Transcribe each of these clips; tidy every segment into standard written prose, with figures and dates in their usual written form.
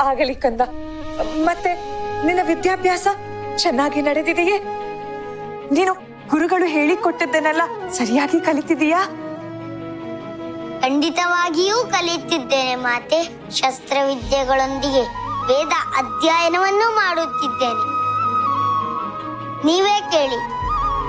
ಆಗಲಿ ಕಂದ. ಮತ್ತೆ ನಿನ್ನ ವಿದ್ಯಾಭ್ಯಾಸ ಚೆನ್ನಾಗಿ ನಡೆದಿದೆಯೇ? ನೀನು ಗುರುಗಳು ಹೇಳಿಕೊಟ್ಟದ್ದನ್ನೆಲ್ಲ ಸರಿಯಾಗಿ ಕಲಿತಿದೀಯಾ? ಖಂಡಿತವಾಗಿಯೂ ಕಲಿಯುತ್ತಿದ್ದೇನೆ ಮಾತೆ. ಶಸ್ತ್ರವಿದ್ಯೆಗಳೊಂದಿಗೆ ವೇದ ಅಧ್ಯಯನವನ್ನು ಮಾಡುತ್ತಿದ್ದೇನೆ. ನೀವೇ ಕೇಳಿ.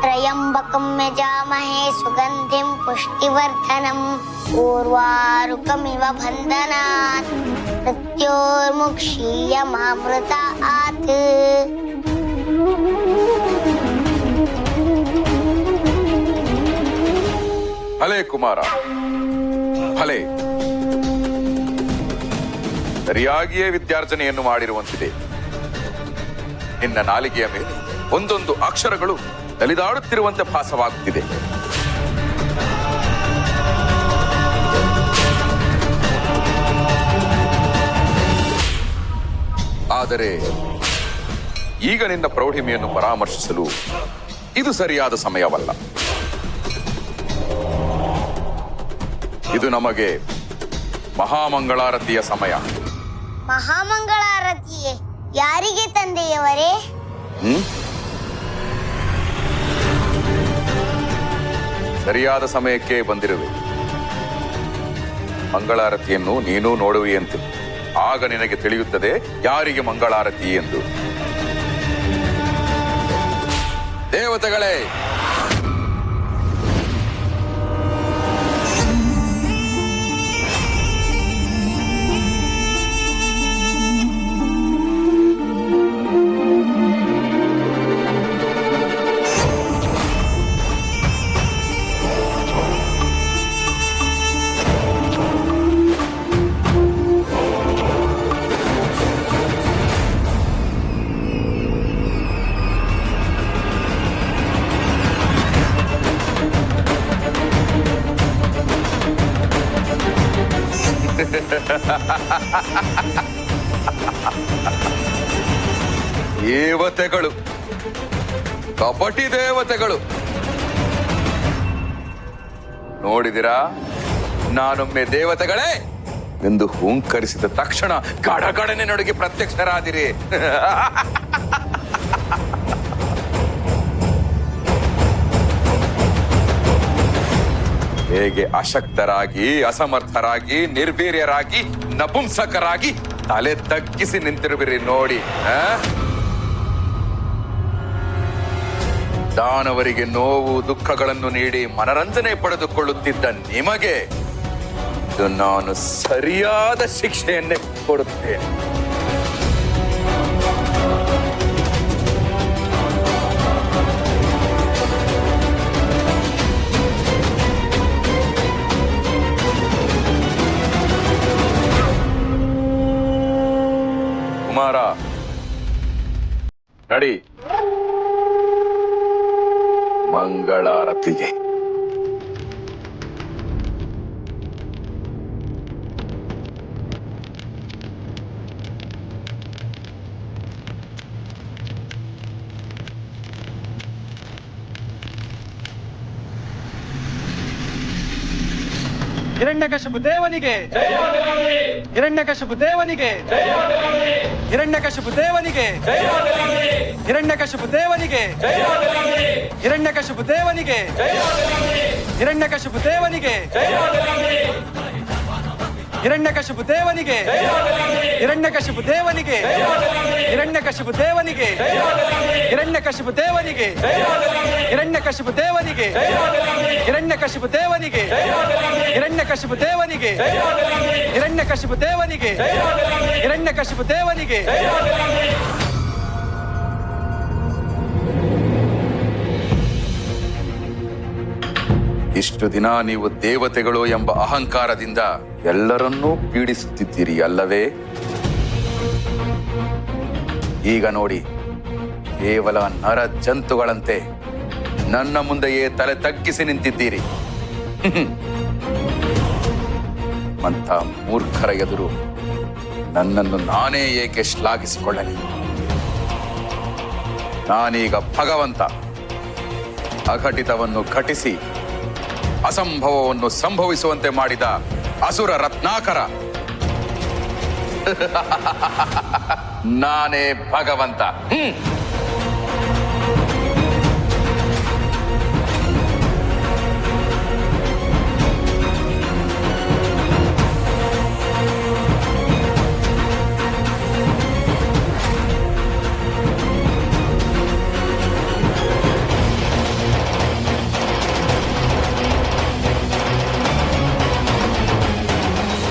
ತ್ರಯಂಬಕಂ ಯಜಾಮಹೇ ಸುಗಂಧಿಂ ಪುಷ್ಟಿವರ್ಧನಂ ಊರ್ವಾರುಕಮಿವ ಬಂಧನಾತ್ ಮೃತ್ಯೋರ್ಮುಕ್ಷೀಯಮಾಮೃತಾತ್. ಭಲೆ ಕುಮಾರ, ಭಲೆ. ಸರಿಯಾಗಿಯೇ ವಿದ್ಯಾರ್ಜನೆಯನ್ನು ಮಾಡಿರುವಂತಿದೆ. ನಿನ್ನ ನಾಲಿಗೆಯ ಮೇಲೆ ಒಂದೊಂದು ಅಕ್ಷರಗಳು ನಲಿದಾಡುತ್ತಿರುವಂತೆ ಭಾಸವಾಗುತ್ತಿದೆ. ಆದರೆ ಈಗ ನಿನ್ನ ಪ್ರೌಢಿಮೆಯನ್ನು ಪರಾಮರ್ಶಿಸಲು ಇದು ಸರಿಯಾದ ಸಮಯವಲ್ಲ. ಇದು ನಮಗೆ ಮಹಾಮಂಗಳಾರತಿಯ ಸಮಯ. ಮಹಾಮಂಗಳಾರತಿಯೇ? ಯಾರಿಗೆ ತಂದೆಯವರೇ? ಸರಿಯಾದ ಸಮಯಕ್ಕೆ ಬಂದಿರುವೆ. ಮಂಗಳಾರತಿಯನ್ನು ನೀನು ನೋಡುವೆಯಂತೆ. ಆಗ ನಿನಗೆ ತಿಳಿಯುತ್ತದೆ ಯಾರಿಗೆ ಮಂಗಳಾರತಿ ಎಂದು. ದೇವತೆಗಳೇ, ದೇವತೆಗಳು, ಕಪಟಿ ದೇವತೆಗಳು. ನೋಡಿದಿರಾ? ನಾನೊಮ್ಮೆ ದೇವತೆಗಳೇ ಎಂದು ಹೂಂಕರಿಸಿದ ತಕ್ಷಣ ಗಡಗಡನೆ ನಡುಗಿ ಪ್ರತ್ಯಕ್ಷರಾದಿರಿ. ಹೇಗೆ ಅಶಕ್ತರಾಗಿ, ಅಸಮರ್ಥರಾಗಿ, ನಿರ್ವೀರ್ಯರಾಗಿ, ನಪುಂಸಕರಾಗಿ ತಲೆ ತಗ್ಗಿಸಿ ನಿಂತಿರುವಿರಿ ನೋಡಿ. ದಾನವರಿಗೆ ನೋವು ದುಃಖಗಳನ್ನು ನೀಡಿ ಮನರಂಜನೆ ಪಡೆದುಕೊಳ್ಳುತ್ತಿದ್ದ ನಿಮಗೆ ನಾನು ಸರಿಯಾದ ಶಿಕ್ಷೆಯನ್ನೇ ಕೊಡುತ್ತೇನೆ. ಕುಮಾರ, ನಡಿ ಮಂಗಳಾರತಿಗೆ. ಹಿರಣ್ಯಕಶಿಪು ದೇವನಿಗೆ, ಹಿರಣ್ಯಕಶಿಪು ದೇವನಿಗೆ, ಹಿರಣ್ಯಕಶಿಪು ದೇವನಿಗೆ, ಹಿರಣ್ಯಕಶಿಪು ದೇವನಿಗೆ, ಹಿರಣ್ಯಕಶಿಪು ದೇವನಿಗೆ, ಹಿರಣ್ಯಕಶಿಪು ದೇವನಿಗೆ, ಹಿರಣ್ಯಕಶಿಪು ದೇವನಿಗೆ, ಹಿರಣ್ಯಕಶಿಪು ದೇವನಿಗೆ, ಹಿರಣ್ಯಕಶಿಪು ದೇವನಿಗೆ, ಹಿರಣ್ಯಕಶಿಪು ದೇವನಿಗೆ, ಹಿರಣ್ಯಕಶಿಪು ದೇವನಿಗೆ, ಹಿರಣ್ಯಕಶಿಪು ದೇವನಿಗೆ, ಹಿರಣ್ಯಕಶಿಪು ದೇವನಿಗೆ, ಹಿರಣ್ಯಕಶಿಪು ದೇವನಿಗೆ, ಹಿರಣ್ಯಕಶಿಪು ದೇವನಿಗೆ. ಇಷ್ಟು ದಿನ ನೀವು ದೇವತೆಗಳು ಎಂಬ ಅಹಂಕಾರದಿಂದ ಎಲ್ಲರನ್ನೂ ಪೀಡಿಸುತ್ತಿದ್ದೀರಿ ಅಲ್ಲವೇ? ಈಗ ನೋಡಿ, ಕೇವಲ ನರ ಜಂತುಗಳಂತೆ ನನ್ನ ಮುಂದೆಯೇ ತಲೆ ತಗ್ಗಿಸಿ ನಿಂತಿದ್ದೀರಿ. ಅಂತ ಮೂರ್ಖರ ಎದುರು ನನ್ನನ್ನು ನಾನೇ ಏಕೆ ಶ್ಲಾಘಿಸಿಕೊಳ್ಳಲಿ? ನಾನೀಗ ಭಗವಂತ. ಅಘಟಿತವನ್ನು ಘಟಿಸಿ ಅಸಂಭವವನ್ನು ಸಂಭವಿಸುವಂತೆ ಮಾಡಿದ ಅಸುರ ರತ್ನಾಕರ. ನಾನೇ ಭಗವಂತ.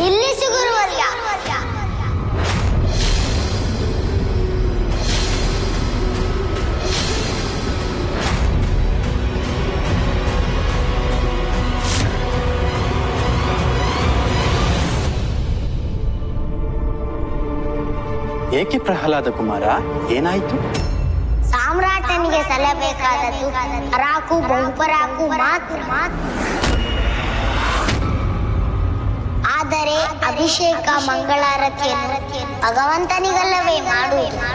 ನಿಲ್ಲಿಸು ಗುರುವರ್ಯ. ಏಕೆ ಪ್ರಹ್ಲಾದ ಕುಮಾರ, ಏನಾಯ್ತು? ಸಾಮ್ರಾಟನಿಗೆ ಸಲ್ಲಬೇಕಾದದ್ದು ಪರಾಕು ಬಹುಪರಾಕು ಮಾತ್ರ. ಆದರೆ ಅಭಿಷೇಕ ಮಂಗಳಾರತಿಯನ್ನು ಭಗವಂತನಿಗಲ್ಲವೇ ಮಾಡುವುದು?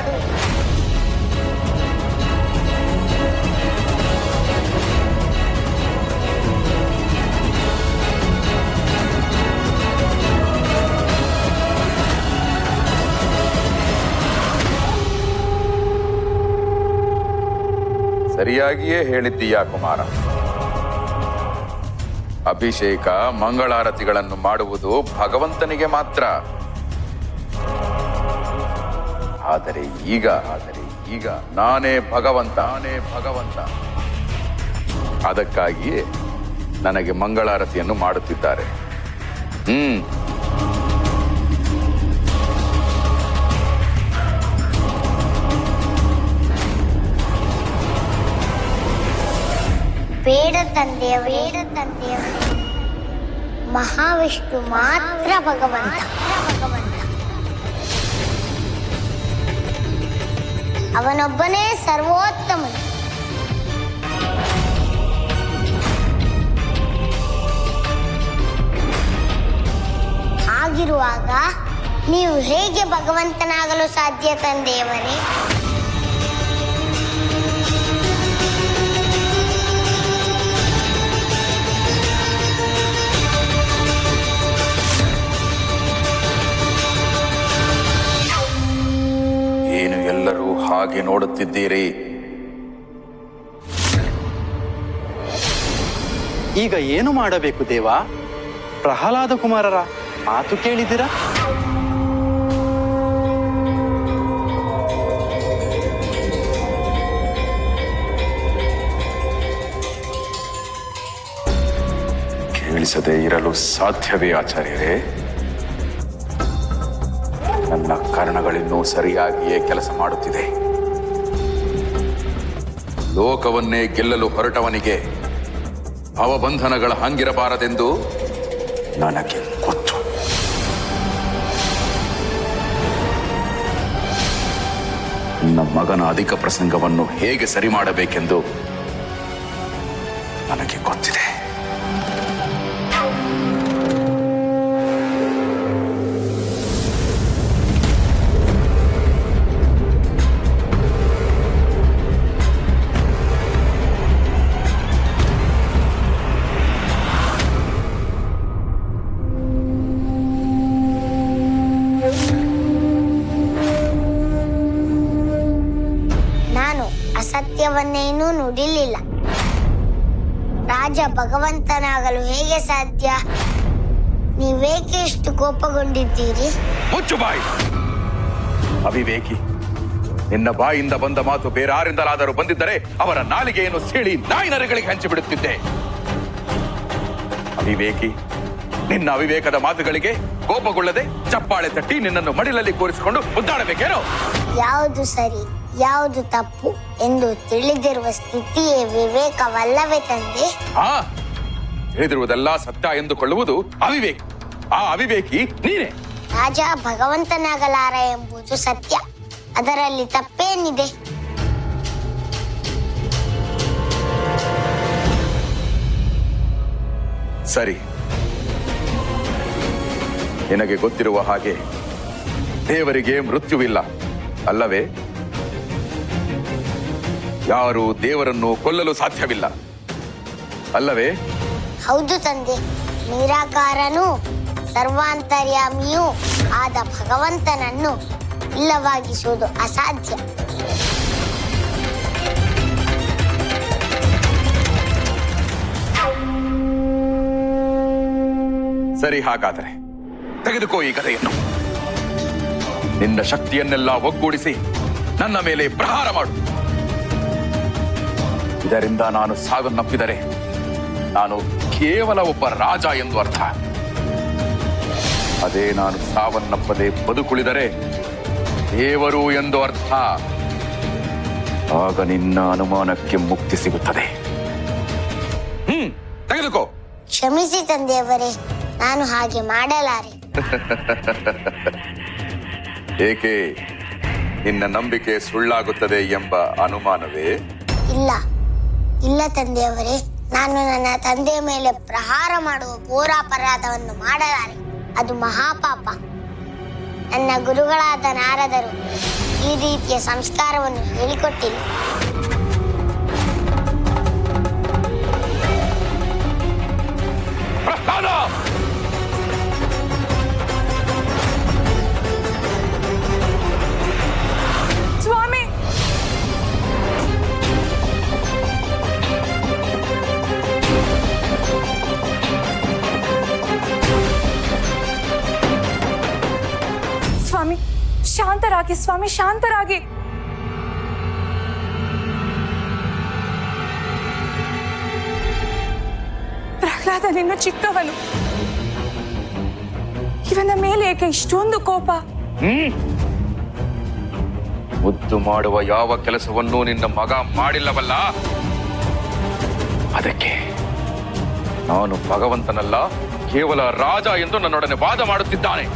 ಸರಿಯಾಗಿಯೇ ಹೇಳಿದ್ದೀಯಾ ಕುಮಾರ. ಅಭಿಷೇಕ ಮಂಗಳಾರತಿಗಳನ್ನು ಮಾಡುವುದು ಭಗವಂತನಿಗೆ ಮಾತ್ರ. ಆದರೆ ಈಗ ನಾನೇ ಭಗವಂತ. ಅದಕ್ಕಾಗಿಯೇ ನನಗೆ ಮಂಗಳಾರತಿಯನ್ನು ಮಾಡುತ್ತಿದ್ದಾರೆ. ಬೇಡ ತಂದೆಯವೇ, ಮಹಾವಿಷ್ಣು ಮಾತ್ರ ಭಗವಂತ. ಅವನೊಬ್ಬನೇ ಸರ್ವೋತ್ತಮನು. ಹಾಗಿರುವಾಗ ನೀವು ಹೇಗೆ ಭಗವಂತನಾಗಲು ಸಾಧ್ಯ ತಂದೆಯವರೇ? ಏನು ಎಲ್ಲರೂ ಹಾಗೆ ನೋಡುತ್ತಿದ್ದೀರಿ? ಈಗ ಏನು ಮಾಡಬೇಕು ದೇವ? ಪ್ರಹ್ಲಾದ ಕುಮಾರರ ಮಾತು ಕೇಳಿದಿರಾ? ಕೇಳಿಸದೇ ಇರಲು ಸಾಧ್ಯವೇ ಆಚಾರ್ಯರೇ? ನನ್ನ ಕರ್ಣಗಳಿನ್ನೂ ಸರಿಯಾಗಿಯೇ ಕೆಲಸ ಮಾಡುತ್ತಿದೆ. ಲೋಕವನ್ನೇ ಗೆಲ್ಲಲು ಹೊರಟವನಿಗೆ ಭವಬಂಧನಗಳ ಹಂಗಿರಬಾರದೆಂದು ನನಗೆ ಗೊತ್ತು. ನನ್ನ ಮಗನ ಅಧಿಕ ಪ್ರಸಂಗವನ್ನು ಹೇಗೆ ಸರಿ ಮಾಡಬೇಕೆಂದು ನನಗೆ ಗೊತ್ತಿದೆ. ಸತ್ಯವನ್ನೇನೂ ನುಡಿಲಿಲ್ಲ. ರಾಜ ಭಗವಂತನಾಗಲು ಹೇಗೆ ಸಾಧ್ಯ? ನೀವೇಕೆ ಇಷ್ಟು ಕೋಪಗೊಂಡಿದ್ದೀರಿ? ಮುಚ್ಚು ಬಾಯಿ ಅವಿವೇಕಿ. ನಿನ್ನ ಬಾಯಿಂದ ಬಂದ ಮಾತು ಬೇರಾರಿಂದಲಾದರೂ ಬಂದಿದ್ದರೆ ಅವರ ನಾಲಿಗೆಯನ್ನು ಸೀಳಿ ನಾಯಿ ನರಿಗಳಿಗೆ ಹಂಚಿಬಿಡುತ್ತಿದ್ದೆ. ಅವಿವೇಕಿ, ನಿನ್ನ ಅವಿವೇಕದ ಮಾತುಗಳಿಗೆ ಕೋಪಗೊಳ್ಳದೆ ಚಪ್ಪಾಳೆ ತಟ್ಟಿ ನಿನ್ನನ್ನು ಮಡಿಲಲ್ಲಿ ಕೂರಿಸಿಕೊಂಡು ಮುದ್ದಾಡಬೇಕೇನೋ? ಯಾವುದು ಸರಿ ಯಾವುದು ತಪ್ಪು ಎಂದು ತಿಳಿದಿರುವ ಸ್ಥಿತಿಯೇ ವಿವೇಕವಲ್ಲವೇ ತಂದೆ? ತಿಳಿದಿರುವುದೆಲ್ಲ ಸತ್ಯ ಎಂದುಕೊಳ್ಳುವುದು ಅವಿವೇಕ. ಆ ಅವಿವೇಕಿ ನೀನೇ. ರಾಜ ಭಗವಂತನಾಗಲಾರ ಎಂಬುದು ಸತ್ಯ. ಅದರಲ್ಲಿ ತಪ್ಪೇನಿದೆ? ಸರಿ, ನಿನಗೆ ಗೊತ್ತಿರುವ ಹಾಗೆ ದೇವರಿಗೆ ಮೃತ್ಯುವಿಲ್ಲ ಅಲ್ಲವೇ? ಯಾರು ದೇವರನ್ನು ಕೊಲ್ಲಲು ಸಾಧ್ಯವಿಲ್ಲ ಅಲ್ಲವೇ? ಹೌದು ತಂದೆ. ನಿರಾಕಾರನು ಸರ್ವಾಂತರ್ಯಾಮಿಯೂ ಆದ ಭಗವಂತನನ್ನು ಇಲ್ಲವಾಗಿಸುವುದು ಅಸಾಧ್ಯ. ಸರಿ, ಹಾಗಾದರೆ ತೆಗೆದುಕೋ ಈ ಗದೆಯನ್ನು. ನಿನ್ನ ಶಕ್ತಿಯನ್ನೆಲ್ಲ ಒಗ್ಗೂಡಿಸಿ ನನ್ನ ಮೇಲೆ ಪ್ರಹಾರ ಮಾಡು. ಇದರಿಂದ ನಾನು ಸಾವನ್ನಪ್ಪಿದರೆ ನಾನು ಕೇವಲ ಒಬ್ಬ ರಾಜ ಎಂದು ಅರ್ಥ. ಅದೇ ನಾನು ಸಾವನ್ನಪ್ಪದೆ ಬದುಕುಳಿದರೆ ದೇವರು ಎಂದು ಅರ್ಥ. ಆಗ ನಿನ್ನ ಅನುಮಾನಕ್ಕೆ ಮುಕ್ತಿ ಸಿಗುತ್ತದೆ. ತೆಗೆದುಕೋ. ಕ್ಷಮಿಸಿ ತಂದೆಯವರೇ, ನಾನು ಹಾಗೆ ಮಾಡಲಾರೆ. ಏಕೆ? ನಿನ್ನ ನಂಬಿಕೆ ಸುಳ್ಳಾಗುತ್ತದೆ ಎಂಬ ಅನುಮಾನವೇ? ಇಲ್ಲ ತಂದೆಯವರೇ, ನಾನು ನನ್ನ ತಂದೆಯ ಮೇಲೆ ಪ್ರಹಾರ ಮಾಡುವ ಘೋರಾಪರಾಧವನ್ನು ಮಾಡಲಾರೆ. ಅದು ಮಹಾಪಾಪ. ನನ್ನ ಗುರುಗಳಾದ ನಾರದರು ಈ ರೀತಿಯ ಸಂಸ್ಕಾರವನ್ನು ಹೇಳಿಕೊಟ್ಟಿಲ್ಲ. ಸ್ವಾಮಿ, ಸ್ವಾಮಿ ಶಾಂತರಾಗಿ, ಸ್ವಾಮಿ ಶಾಂತರಾಗಿ. ಪ್ರಹ್ಲಾದ ನಿನ್ನ ಚಿಕ್ಕವನು, ಇವನ ಮೇಲೆ ಏಕೆ ಇಷ್ಟೊಂದು ಕೋಪ? ಮುದ್ದು ಮಾಡುವ ಯಾವ ಕೆಲಸವನ್ನೂ ನಿನ್ನ ಮಗ ಮಾಡಿಲ್ಲವಲ್ಲ. ಅದಕ್ಕೆ ನಾನು ಭಗವಂತನಲ್ಲ, ಕೇವಲ ರಾಜ ಎಂದು ನನ್ನೊಡನೆ ವಾದ ಮಾಡುತ್ತಿದ್ದಾನೆ.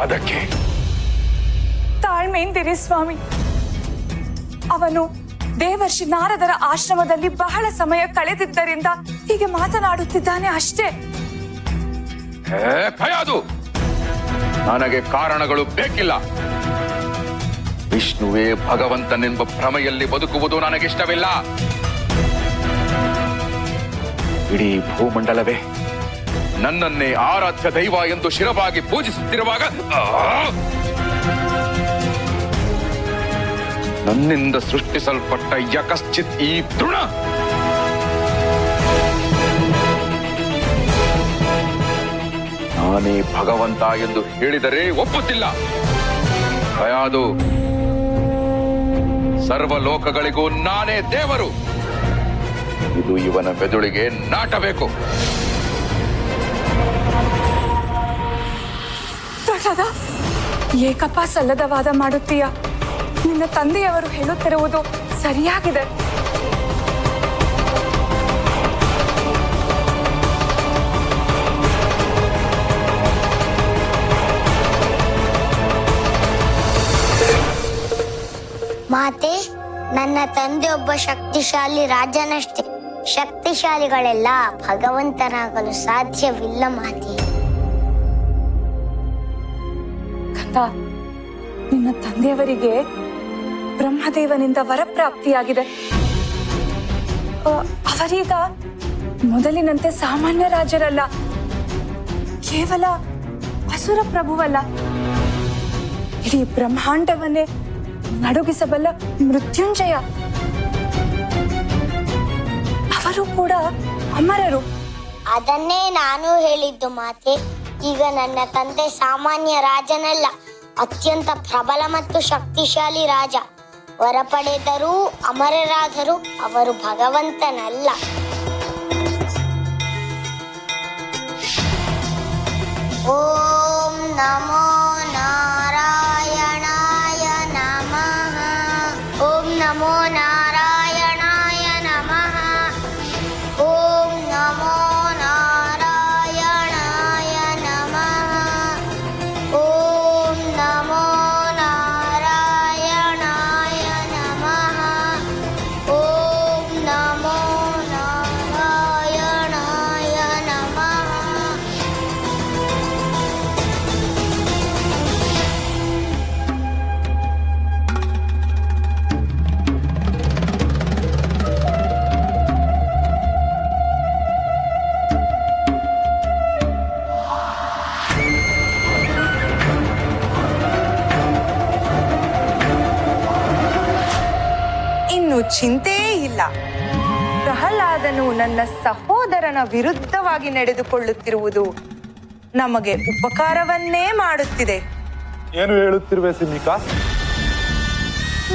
ಅದಕ್ಕೆ ತಾಳ್ಮೆಯಿಂದಿರಿ ಸ್ವಾಮಿ. ಅವನು ದೇವರ್ಷಿ ನಾರದರ ಆಶ್ರಮದಲ್ಲಿ ಬಹಳ ಸಮಯ ಕಳೆದಿದ್ದರಿಂದ ಹೀಗೆ ಮಾತನಾಡುತ್ತಿದ್ದಾನೆ ಅಷ್ಟೇ. ಭಯದು, ನನಗೆ ಕಾರಣಗಳು ಬೇಕಿಲ್ಲ. ವಿಷ್ಣುವೇ ಭಗವಂತನೆಂಬ ಭ್ರಮೆಯಲ್ಲಿ ಬದುಕುವುದು ನನಗಿಷ್ಟವಿಲ್ಲ. ಇಡೀ ಭೂಮಂಡಲವೇ ನನ್ನನ್ನೇ ಆರಾಧ್ಯ ದೈವ ಎಂದು ಶಿರವಾಗಿ ಪೂಜಿಸುತ್ತಿರುವಾಗ ನನ್ನಿಂದ ಸೃಷ್ಟಿಸಲ್ಪಟ್ಟ ಯಕಶ್ಚಿತ್ ಈ ತೃಣ ನಾನೇ ಭಗವಂತ ಎಂದು ಹೇಳಿದರೆ ಒಪ್ಪುತ್ತಿಲ್ಲ. ಭಯಾದು, ಸರ್ವಲೋಕಗಳಿಗೂ ನಾನೇ ದೇವರು. ಇದು ಇವನ ಮೆದುಳಿಗೆ ನಾಟಬೇಕು. ಪ್ರಹ್ಲಾದ, ಏಕಪ್ಪ ಸಲ್ಲದ ವಾದ ಮಾಡುತ್ತೀಯ. ನಿನ್ನ ತಂದೆಯವರು ಹೇಳುತ್ತಿರುವುದು ಸರಿಯಾಗಿದೆ. ಮಾತೆ, ನನ್ನ ತಂದೆ ಒಬ್ಬ ಶಕ್ತಿಶಾಲಿ ರಾಜನಷ್ಟೇ. ಶಕ್ತಿಶಾಲಿಗಳೆಲ್ಲ ಭಗವಂತನಾಗಲು ಸಾಧ್ಯವಿಲ್ಲ ಮಾತೆ. ಕಂದ, ನಿನ್ನ ತಂದೆಯವರಿಗೆ ಬ್ರಹ್ಮದೇವನಿಂದ ವರಪ್ರಾಪ್ತಿಯಾಗಿದೆ. ಅವರೀಗ ಮೊದಲಿನಂತೆ ಸಾಮಾನ್ಯ ರಾಜರಲ್ಲ, ಕೇವಲ ಅಸುರ ಪ್ರಭುವಲ್ಲ, ಇಡೀ ಬ್ರಹ್ಮಾಂಡವನ್ನೇ ನಡುಗಿಸಬಲ್ಲ ಮೃತ್ಯುಂಜಯ. ಅವರು ಕೂಡ ಅಮರರು. ಅದನ್ನೇ ನಾನು ಹೇಳಿದ್ದು ಮಾತೆ. ಈಗ ನನ್ನ ತಂದೆ ಸಾಮಾನ್ಯ ರಾಜನಲ್ಲ, ಅತ್ಯಂತ ಪ್ರಬಲ ಮತ್ತು ಶಕ್ತಿಶಾಲಿ ರಾಜ. ವರ ಪಡೆದರೂ ಅಮರರಾದರೂ ಅವರು ಭಗವಂತನಲ್ಲ. ಓಂ ನಮೋ ನಾರಾಯಣಾಯ ನಮಃ. ಓಂ ನಮೋ ನಾರಾಯಣಾಯ ನಮಃ. ಓಂ ನಮೋ ನಾರಾಯಣಾಯ ನಮಃ. ಓಂ ನಮೋ ನಾರಾಯಣಾಯ ನಮಃ. ಓಂ ನಮೋ ನಾರಾಯಣಾಯ ನಮಃ. ಇನ್ನು ಚಿಂತೆಯೇ ಇಲ್ಲ. ಪ್ರಹ್ಲಾದನು ನನ್ನ ಸಹೋದರನ ವಿರುದ್ಧವಾಗಿ ನಡೆದುಕೊಳ್ಳುತ್ತಿರುವುದು ನಮಗೆ ಉಪಕಾರವನ್ನೇ ಮಾಡುತ್ತಿದೆ. ಏನು ಹೇಳುತ್ತಿರುವೆ ಸಿಮಿಕಾ?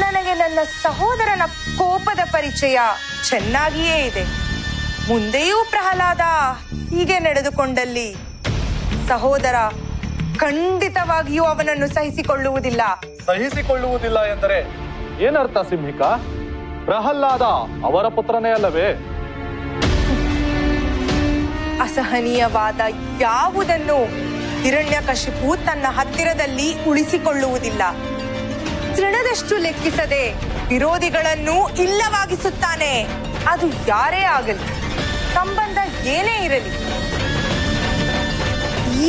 ನನಗೆ ನನ್ನ ಸಹೋದರನ ಕೋಪದ ಪರಿಚಯ ಚೆನ್ನಾಗಿಯೇ ಇದೆ. ಮುಂದೆಯೂ ಪ್ರಹ್ಲಾದ ಹೀಗೆ ನಡೆದುಕೊಂಡಲ್ಲಿ ಸಹೋದರ ಖಂಡಿತವಾಗಿಯೂ ಅವನನ್ನು ಸಹಿಸಿಕೊಳ್ಳುವುದಿಲ್ಲ. ಸಹಿಸಿಕೊಳ್ಳುವುದಿಲ್ಲ ಎಂದರೆ ಏನರ್ಥ ಸಿಂಹಿಕಾ? ಪ್ರಹ್ಲಾದ ಅವರ ಪುತ್ರನೇ ಅಲ್ಲವೇ? ಅಸಹನೀಯವಾದ ಯಾವುದನ್ನು ಹಿರಣ್ಯಕಶಿಪು ತನ್ನ ಹತ್ತಿರದಲ್ಲಿ ಉಳಿಸಿಕೊಳ್ಳುವುದಿಲ್ಲ. ತೃಣದಷ್ಟು ಲೆಕ್ಕಿಸದೆ ವಿರೋಧಿಗಳನ್ನು ಇಲ್ಲವಾಗಿಸುತ್ತಾನೆ. ಅದು ಯಾರೇ ಆಗಲಿ, ಸಂಬಂಧ ಏನೇ ಇರಲಿ.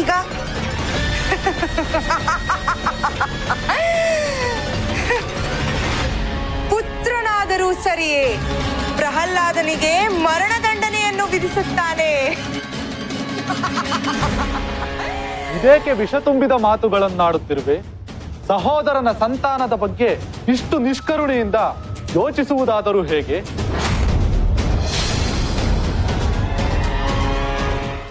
ಈಗ ಪುತ್ರನಾದರೂ ಸರಿಯೇ, ಪ್ರಹ್ಲಾದನಿಗೆ ಮರಣದಂಡನೆಯನ್ನು ವಿಧಿಸುತ್ತಾನೆ. ಇದೇಕೆ ವಿಷ ತುಂಬಿದ ಮಾತುಗಳನ್ನಾಡುತ್ತಿರುವೆ? ಸಹೋದರನ ಸಂತಾನದ ಬಗ್ಗೆ ಇಷ್ಟು ನಿಷ್ಕರುಣೆಯಿಂದ ಯೋಚಿಸುವುದಾದರೂ ಹೇಗೆ?